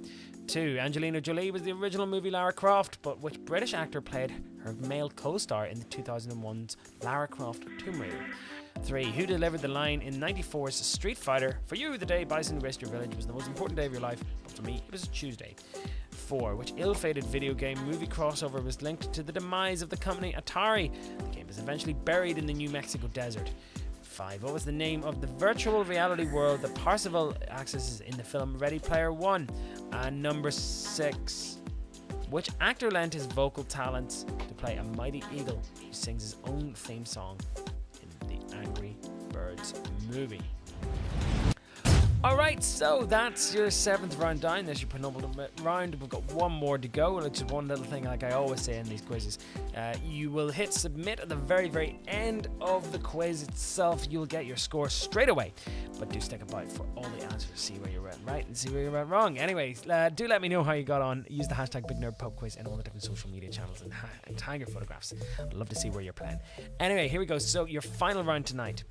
2. Angelina Jolie was the original movie Lara Croft, but which British actor played her male co-star in the 2001's Lara Croft Tomb Raider? 3. Who delivered the line in 94's Street Fighter, "For you, the day Bison raced your village was the most important day of your life, but for me, it was a Tuesday"? 4. Which ill-fated video game movie crossover was linked to the demise of the company Atari? The game was eventually buried in the New Mexico desert. 5. What was the name of the virtual reality world that Parsifal accesses in the film Ready Player One? And number 6. Which actor lent his vocal talents to play a mighty eagle who sings his own theme song in the Angry Birds movie? Alright, so that's your 7th round down. There's your penultimate round. We've got one more to go, which is one little thing like I always say in these quizzes. You will hit submit at the very, very end of the quiz itself. You'll get your score straight away. But do stick about for all the answers, see where you went right and see where you went wrong. Anyways, do let me know how you got on. Use the hashtag BigNerdPubQuiz in all the different social media channels and tag your photographs. I'd love to see where you're playing. Anyway, here we go. So your final round tonight.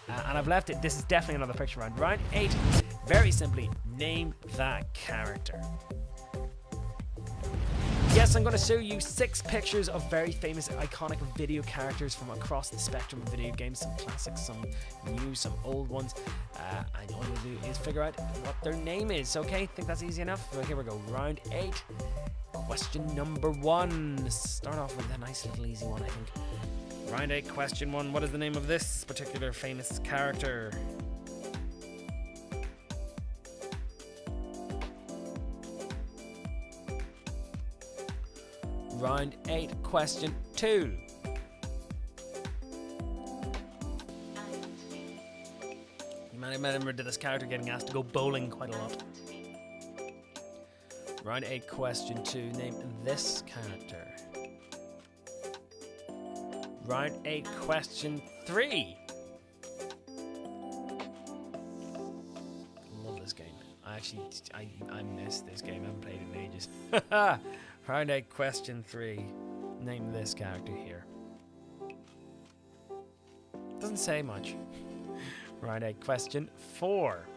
And I've left it. This is definitely another picture round. Round 8. Very simply, name that character. Yes, I'm going to show you 6 pictures of very famous, iconic video characters from across the spectrum of video games. Some classics, some new, some old ones. And all you'll do is figure out what their name is. Okay, think that's easy enough? Well, here we go. Round 8. Question number 1. Start off with a nice little easy one, I think. Round 8, question 1. What is the name of this particular famous character? Round 8, question 2. You might remember this character getting asked to go bowling quite a lot. Round 8, question 2. Name this character. Round 8, question 3. Love this game. I missed this game. I haven't played it in ages. Round 8, question 3. Name this character here. Doesn't say much. Round 8, question 4.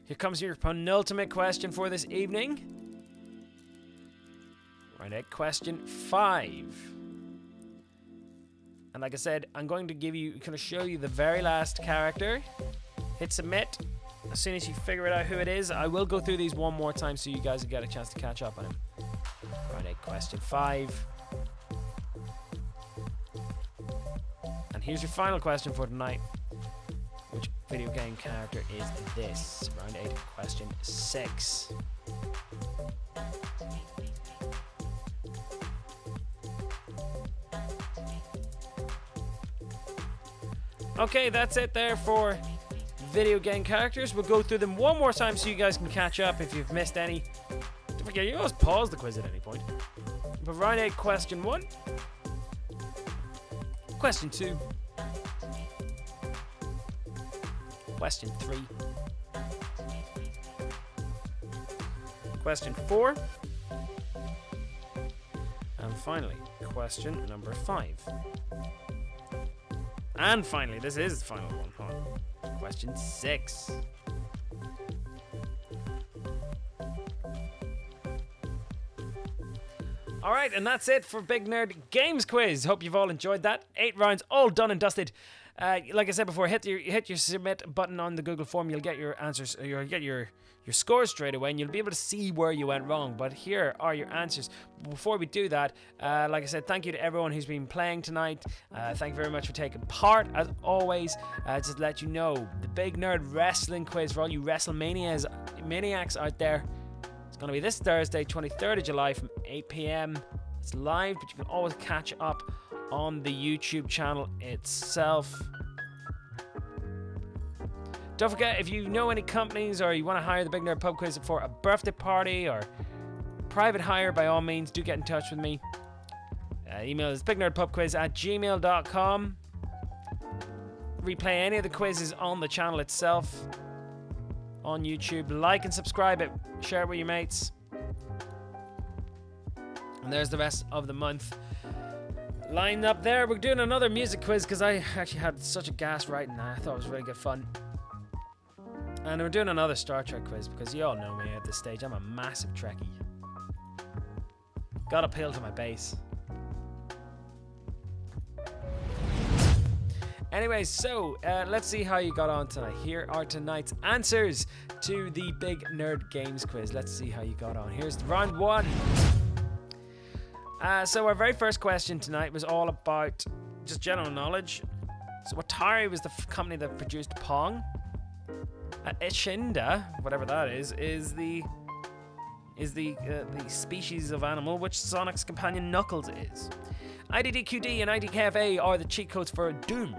Here comes your penultimate question for this evening. Round 8, question 5. And like I said, I'm going to show you the very last character. Hit submit. As soon as you figure it out who it is, I will go through these one more time so you guys will get a chance to catch up on him. Round 8, question 5. And here's your final question for tonight. Which video game character is this? Round 8, question 6. Okay, that's it there for video game characters. We'll go through them one more time so you guys can catch up if you've missed any. Don't forget, you can always pause the quiz at any point. But round 8, question 1. Question 2. Question 3. Question 4. And finally, question number 5. And finally, this is the final one. Hold on. Question 6. Alright, and that's it for Big Nerd Games Quiz. Hope you've all enjoyed that. 8 rounds, all done and dusted. Like I said before, hit your submit button on the Google form. You'll get your answers, you'll get your scores straight away, and you'll be able to see where you went wrong. But here are your answers. Before we do that, like I said, thank you to everyone who's been playing tonight. Thank you very much for taking part, as always. Just to let you know, the Big Nerd Wrestling Quiz for all you WrestleManiacs out there. It's going to be this Thursday, 23rd of July from 8 p.m. It's live, but you can always catch up on the YouTube channel itself. Don't forget, if you know any companies or you want to hire the Big Nerd Pub Quiz for a birthday party or private hire, by all means, do get in touch with me. Email is bignerdpubquiz@gmail.com. Replay any of the quizzes on the channel itself on YouTube. Like and subscribe it. Share it with your mates. And there's the rest of the month lined up there. We're doing another music quiz because I actually had such a gas writing that I thought it was really good fun. And we're doing another Star Trek quiz because you all know me at this stage. I'm a massive Trekkie. Got appeal to my base. Anyways, so let's see how you got on tonight. Here are tonight's answers to the Big Nerd Games Quiz. Let's see how you got on. Here's round one. So our very first question tonight was all about just general knowledge. So Atari was the company that produced Pong. Echidna, whatever that is the species of animal which Sonic's companion Knuckles is. IDDQD and IDKFA are the cheat codes for Doom.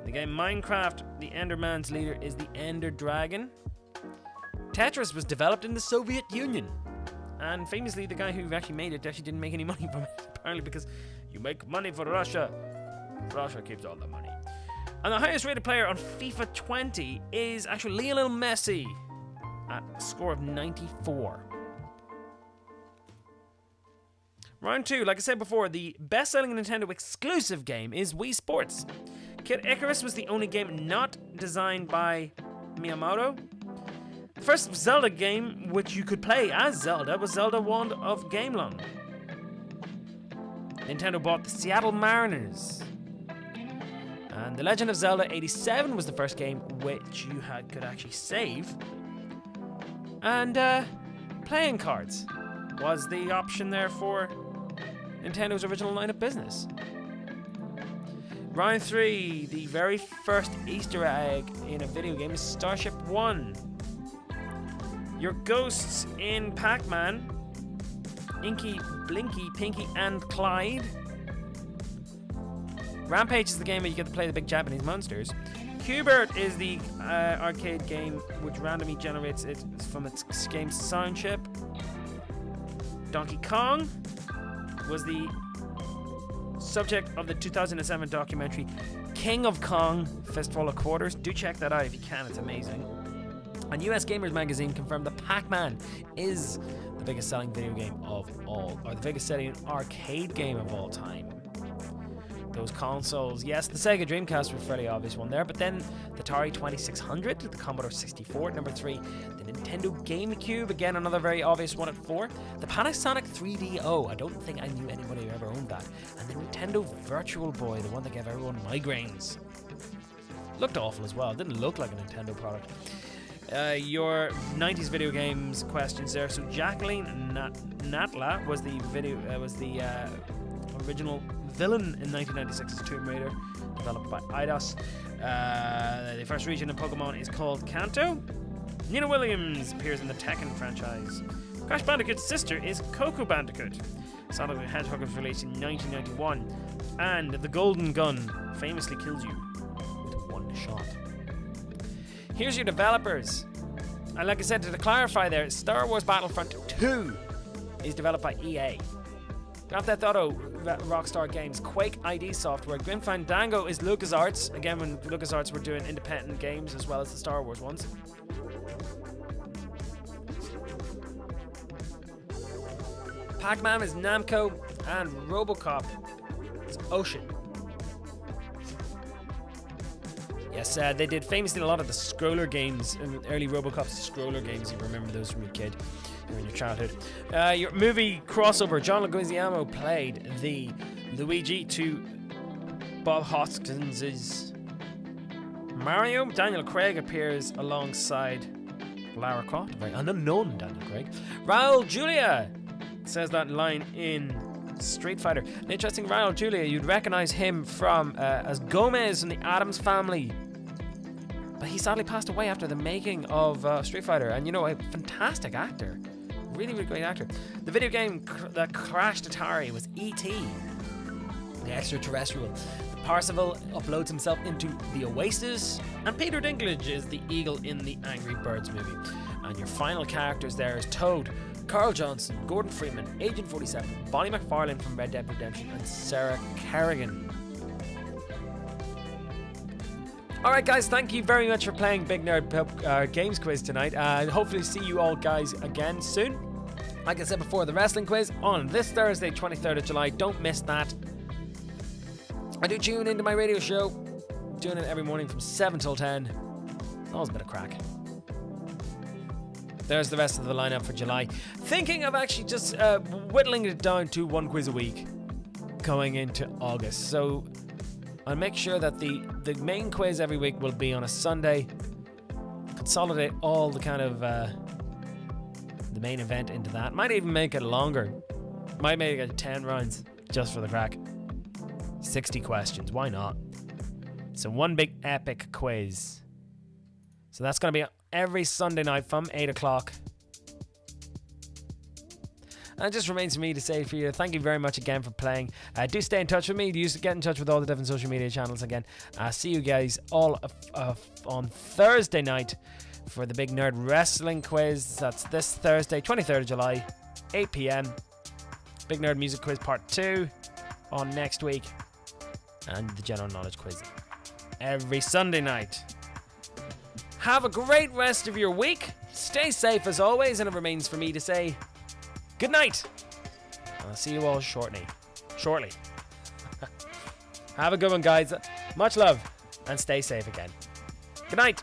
In the game Minecraft, the Enderman's leader is the Ender Dragon. Tetris was developed in the Soviet Union. And famously, the guy who actually made it actually didn't make any money from it, apparently, because you make money for Russia. Russia keeps all the money. And the highest rated player on FIFA 20 is actually Lionel Messi at a score of 94. Round 2, like I said before, the best-selling Nintendo exclusive game is Wii Sports. Kid Icarus was the only game not designed by Miyamoto. The first Zelda game which you could play as Zelda was Zelda Wand of Gamelon. Nintendo bought the Seattle Mariners. And The Legend of Zelda 87 was the first game which you could actually save. And playing cards was the option there for Nintendo's original line of business. Round 3, the very first Easter egg in a video game is Starship 1. Your ghosts in Pac-Man, Inky, Blinky, Pinky, and Clyde. Rampage is the game where you get to play the big Japanese monsters. Qbert is the arcade game which randomly generates it from its game's sound chip. Donkey Kong was the subject of the 2007 documentary King of Kong Fistful of Quarters. Do check that out if you can, it's amazing. And US Gamers Magazine confirmed that Pac-Man is the biggest selling video game of all, or the biggest selling arcade game of all time. Those consoles, yes, the Sega Dreamcast was a fairly obvious one there, but then the Atari 2600, the Commodore 64 at number 3, the Nintendo GameCube, again another very obvious one at 4, the Panasonic 3DO, I don't think I knew anybody who ever owned that, and the Nintendo Virtual Boy, the one that gave everyone migraines. Looked awful as well, it didn't look like a Nintendo product. Your 90s video games questions there. So Jacqueline Natla was the original villain in 1996's Tomb Raider, developed by Eidos. The first region in Pokemon is called Kanto. Nina Williams appears in the Tekken franchise. Crash Bandicoot's sister is Coco Bandicoot. Sonic the Hedgehog was released in 1991. And the Golden Gun famously kills you with one shot. Here's your developers. And like I said, to clarify there, Star Wars Battlefront 2 is developed by EA. Grand Theft Auto, Rockstar Games, Quake ID Software, Grim Fandango is LucasArts, again when LucasArts were doing independent games as well as the Star Wars ones. Pac-Man is Namco, and Robocop is Ocean. Yes, they did famously a lot of the scroller games, early Robocop's scroller games, you remember those from your kid. during your childhood. Your movie crossover, John Leguizamo played the Luigi to Bob Hoskins' Mario. Daniel Craig appears alongside Lara Croft, an unknown Daniel Craig. Raul Julia says that line in Street Fighter. An interesting Raul Julia, you'd recognize him from as Gomez in the Addams Family. But he sadly passed away after the making of Street Fighter. And you know, a fantastic actor. Really, really great actor. The video game that crashed Atari was E.T., the extraterrestrial. Parsifal uploads himself into the Oasis, and Peter Dinklage is the eagle in the Angry Birds movie. And your final characters there is Toad, Carl Johnson, Gordon Freeman, Agent 47, Bonnie McFarlane from Red Dead Redemption, and Sarah Kerrigan. Alright guys, thank you very much for playing Big Nerd Pub Games Quiz tonight. Hopefully see you all guys again soon. Like I said before, the wrestling quiz on this Thursday, 23rd of July. Don't miss that. I do tune into my radio show, doing it every morning from 7 till 10. Always a bit of crack. There's the rest of the lineup for July. Thinking of actually just whittling it down to one quiz a week going into August. So I'll make sure that the main quiz every week will be on a Sunday. Consolidate all the kind of the main event into that. Might even make it longer. Might make it 10 rounds just for the crack. 60 questions, why not? So one big epic quiz. So that's going to be every Sunday night from 8 o'clock. And it just remains for me to say for you, thank you very much again for playing. Do stay in touch with me. Do get in touch with all the different social media channels again. See you guys all on Thursday night for the Big Nerd Wrestling Quiz. That's this Thursday, 23rd of July, 8 p.m. Big Nerd Music Quiz Part 2 on next week. And the General Knowledge Quiz every Sunday night. Have a great rest of your week. Stay safe as always, and it remains for me to say good night. I'll see you all shortly. Have a good one, guys. Much love, and stay safe again. Good night.